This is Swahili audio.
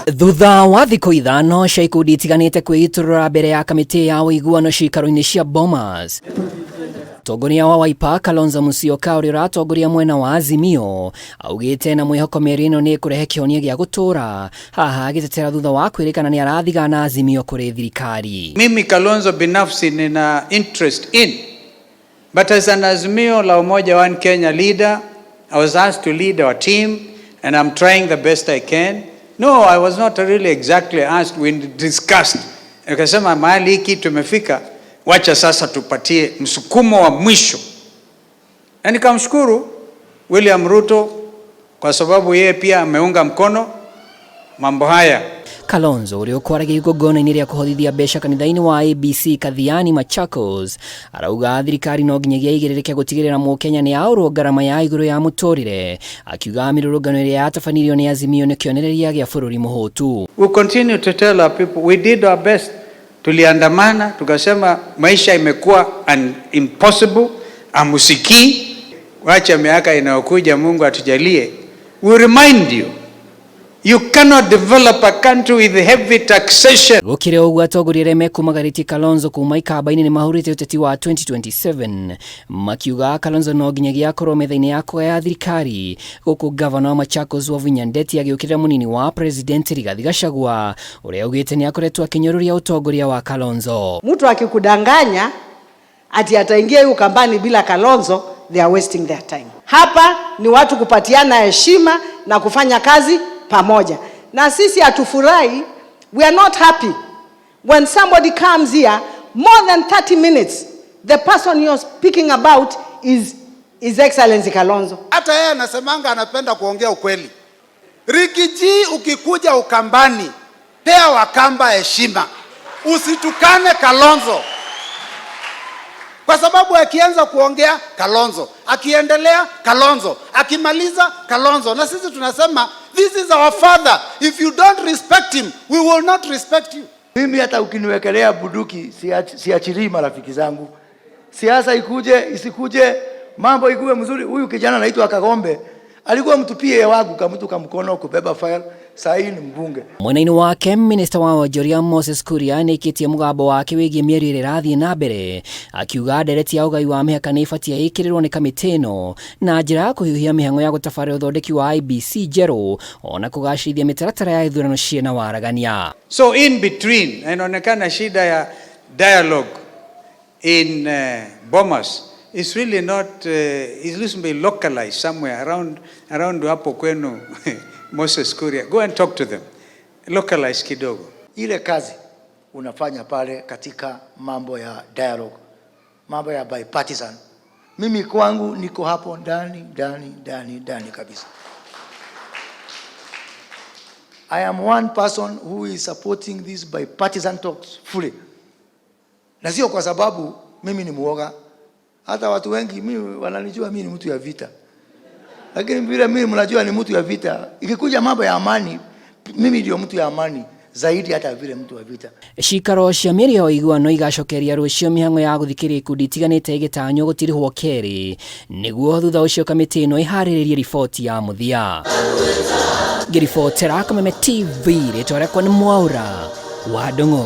Thutha wa thikũ ithano cia ikundi itiganĩte kwĩiturũra mbere ya kamĩtĩ ya wuiguano ciikaro-inĩ cia Bomas, mũtongoria wa Wiper Kalonzo Musyoka ũrĩa ũratongoria mwena wa Azimio augite na mwĩhoko mĩeri ĩno nĩ ĩkũrehe kĩhonia gĩa gũtũũra, haha agĩtetera thutha wa kwĩrĩkana nĩ arathigana Azimio kũrĩ thirikari. Mimi Kalonzo binafsi nina interest in, but as an Azimio la Umoja One Kenya leader, I was asked to lead our team and I'm trying the best I can. No, I was not really exactly asked. We discussed. Nikasema mahali hiki tumefika, wacha sasa tupatie msukumo wa mwisho. Na nikamshukuru William Ruto kwa sababu yeye pia ameunga mkono mambo haya. Kalonzo ũrĩa ũkwaragia igongona-inĩ rĩa kũhothithia mbeca kanitha-inĩ wa ABC Kathiani Machakos arauga thirikari no nginyagia igĩrĩrĩke gũtigĩrĩra mũkenya nĩ aũrwo ngarama ya igũrũ ya mũtũrĩre, akiuga mĩrũrũngano ĩrĩa yatabanirio nĩ Azimio nĩ kĩonereria gĩa bũrũri mũhũtu. We continue to tell our people we did our best. Tuliandamana tukasema maisha imekuwa impossible, amusikii, wacha miaka inayokuja Mungu atujalie. We remind you, you cannot develop a country with heavy taxation. Gũkĩrĩ ũguo atongoria arĩa mekumagarĩtie Kalonzo kuma ikamba-inĩ nĩ mahũrĩte ũteti wa 2027, makiuga Kalonzo no nginyagia akorwo metha-inĩ ya kũgaya thirikari, gũkũ gavana wa Machakos Wavinya Ndeti agĩũkĩrĩra mũnini wa president Rigathi Gachagua ũrĩa augĩte nĩ akoretwo akĩnyũrũria ũtongoria wa Kalonzo. Mtu akikudanganya ati ataingia hiyo kampani bila Kalonzo, they are wasting their time. Hapa ni watu kupatiana heshima na kufanya kazi pamoja. Na sisi hatufurahi, we are not happy when somebody comes here more than 30 minutes, the person you're speaking about is His Excellency Kalonzo. Hata yeye anasemanga anapenda kuongea ukweli. Rikiji ukikuja ukambani, pea wakamba heshima. Usitukane Kalonzo. Kwa sababu akianza kuongea Kalonzo, akiendelea Kalonzo, akimaliza Kalonzo. Na sisi tunasema this is our father. If you don't respect him, we will not respect you. Mimi hata ukiniwekelea buduki siachilii marafiki zangu. Siasa ikuje isikuje, mambo ikuwe mzuri. Huyu kijana anaitwa Kagombe alikuwa mtupie wangu kamutuka mkono kubeba file, saa hii ni mbunge. Mwena-inĩ wake minister wa Wonjoria Moses Kuria nĩikĩtie mũgambo wake wĩgiĩ mĩario ĩrĩa ĩrathiĩ na mbere, akiuga ndereti ya ũgai wa mĩhaka nĩ ĩbatiĩ ĩkĩrĩrwo nĩ kamĩtĩ ĩno na njĩra ya kũhiũhia mĩhang'o ya gũtabarĩra ũthondeki wa IBC njerũ ona kũgacĩrithia mĩtaratara ya ithurano ciĩna waragania. So in between inaonekana shida ya dialogue in Bomas is really not it needs to be localized somewhere around hapo kwenu. Moses Kuria, go and talk to them. Localize kidogo. Ile kazi unafanya pale katika mambo ya dialogue, mambo ya bipartisan. Mimi kwangu niko hapo ndani kabisa. I am one person who is supporting these bipartisan talks fully. Na sio kwa sababu mimi ni muoga. Hata watu wengi mimi wananijua mimi ni mtu ya vita. Lakini vile mimi mnajua ni mtu ya vita. Ikikuja mambo ya amani, mimi ndio mtu ya amani zaidi hata vile mtu wa vita. Cikaro cia mĩario iguano igacokeria rũciũ mĩhang'o ya gũthikĩrĩria ikundi itiganĩte ĩgĩtanywo gũtirĩhwo kerĩ, nĩguo thutha ũcio kamĩtĩ ĩno ĩharĩrĩrie riboti ya mũthia. Ngĩribotera Kameme TV, rĩtwa rĩakwa nĩ Mwaura wa Ndung'u.